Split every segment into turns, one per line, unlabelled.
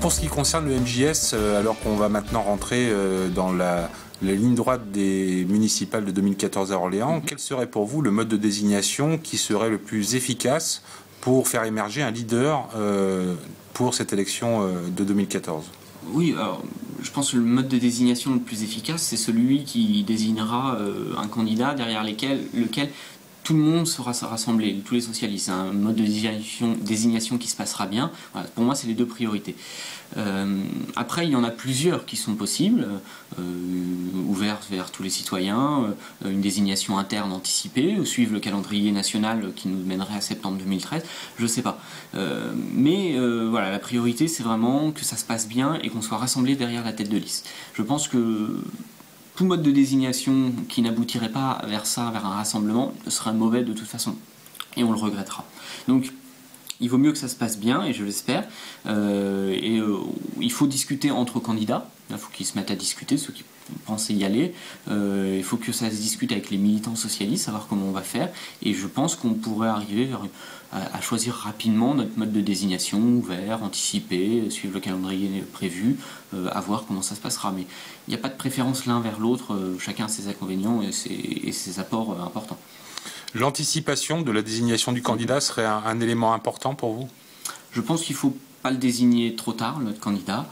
Pour ce qui concerne le MJS, alors qu'on va maintenant rentrer dans la ligne droite des municipales de 2014 à Orléans, quel serait pour vous le mode de désignation qui serait le plus efficace pour faire émerger un leader pour cette élection de 2014?
Oui, alors, je pense que le mode de désignation le plus efficace, c'est celui qui désignera un candidat derrière lequel tout le monde sera rassemblé, tous les socialistes. C'est un mode de désignation qui se passera bien. Voilà, pour moi, c'est les deux priorités. Après, il y en a plusieurs qui sont possibles, ouvertes vers tous les citoyens, une désignation interne anticipée, ou suivre le calendrier national qui nous mènerait à septembre 2013, je ne sais pas. Mais voilà, la priorité, c'est vraiment que ça se passe bien et qu'on soit rassemblés derrière la tête de liste. Je pense que tout mode de désignation qui n'aboutirait pas vers ça, vers un rassemblement, serait mauvais de toute façon. Et on le regrettera. Donc, il vaut mieux que ça se passe bien, et je l'espère. Il faut discuter entre candidats. Il faut qu'ils se mettent à discuter, ceux qui pensaient y aller. Il faut que ça se discute avec les militants socialistes, savoir comment on va faire. Et je pense qu'on pourrait arriver à choisir rapidement notre mode de désignation, ouvert, anticipé, suivre le calendrier prévu, à voir comment ça se passera. Mais il n'y a pas de préférence l'un vers l'autre, chacun a ses inconvénients et ses apports importants.
L'anticipation de la désignation du candidat serait un élément important pour vous?
Je pense qu'il ne faut pas le désigner trop tard, notre candidat.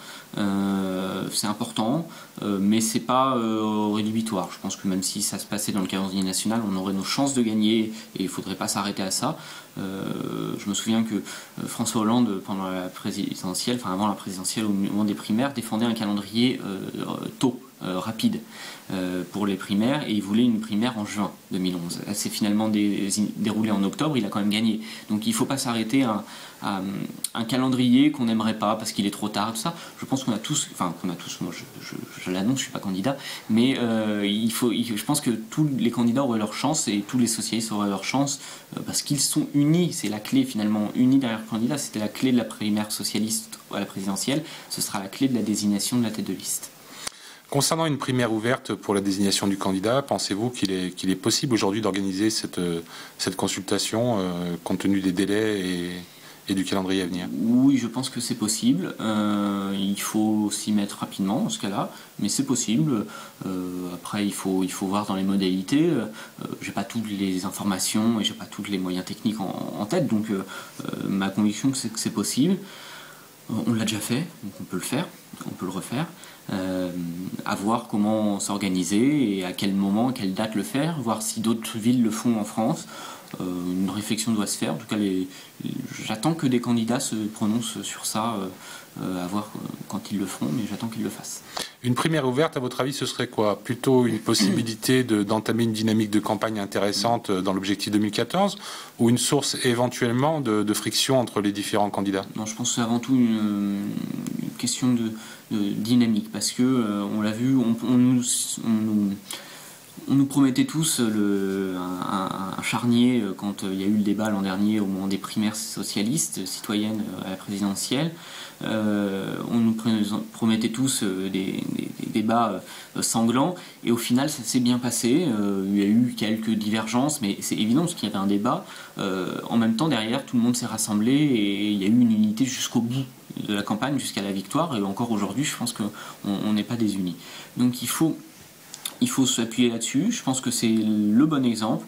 C'est important, mais c'est pas rédhibitoire. Je pense que même si ça se passait dans le calendrier national, on aurait nos chances de gagner et il ne faudrait pas s'arrêter à ça. Je me souviens que François Hollande, pendant la présidentielle, enfin avant la présidentielle, au moment des primaires, défendait un calendrier tôt, rapide pour les primaires, et il voulait une primaire en juin 2011. Elle s'est finalement déroulée en octobre, il a quand même gagné. Donc il ne faut pas s'arrêter à un calendrier qu'on n'aimerait pas parce qu'il est trop tard, tout ça. Je pense qu'on a tous, moi je l'annonce, je ne suis pas candidat, mais je pense que tous les candidats auraient leur chance et tous les socialistes auraient leur chance parce qu'ils sont unis, c'est la clé finalement, unis derrière le candidat. C'était la clé de la primaire socialiste à la présidentielle, ce sera la clé de la désignation de la tête de liste.
Concernant une primaire ouverte pour la désignation du candidat, pensez-vous qu'il est possible aujourd'hui d'organiser cette consultation compte tenu des délais et du calendrier à venir?
Oui, je pense que c'est possible. Il faut s'y mettre rapidement dans ce cas-là, mais c'est possible. Après, il faut voir dans les modalités. J'ai pas toutes les informations et j'ai pas tous les moyens techniques en tête, donc ma conviction c'est que c'est possible. On l'a déjà fait, donc on peut le faire, on peut le refaire. À voir comment s'organiser et à quel moment, à quelle date le faire, voir si d'autres villes le font en France. Une réflexion doit se faire. En tout cas, j'attends que des candidats se prononcent sur ça, à voir quand ils le feront, mais j'attends qu'ils le fassent.
Une primaire ouverte, à votre avis, ce serait quoi? Plutôt une possibilité d'entamer une dynamique de campagne intéressante dans l'objectif 2014 ou une source éventuellement de friction entre les différents candidats?
Non, je pense que c'est avant tout une question de dynamique, parce que on l'a vu, on nous promettait tous un charnier quand il y a eu le débat l'an dernier au moment des primaires socialistes, citoyennes à la présidentielle. On nous promettait tous des débats sanglants et au final ça s'est bien passé. Il y a eu quelques divergences, mais c'est évident parce qu'il y avait un débat. En même temps, derrière, tout le monde s'est rassemblé et il y a eu une unité jusqu'au bout de la campagne, jusqu'à la victoire, et encore aujourd'hui je pense qu'on n'est pas désunis. Donc il faut s'appuyer là-dessus. Je pense que c'est le bon exemple.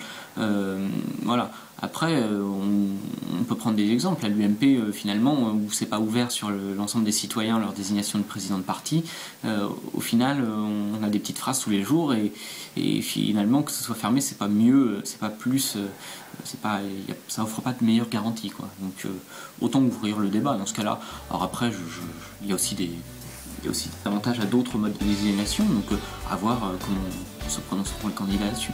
Voilà. Après, on peut prendre des exemples. À l'UMP, finalement, où c'est pas ouvert sur l'ensemble des citoyens leur désignation de président de parti, au final, on a des petites phrases tous les jours et finalement, que ce soit fermé, c'est pas mieux, c'est pas plus, ça offre pas de meilleure garantie, quoi. Donc, autant ouvrir le débat dans ce cas-là. Alors après, il y a aussi des avantages à d'autres modes de désignation, donc à voir comment se prononceront les candidats là-dessus.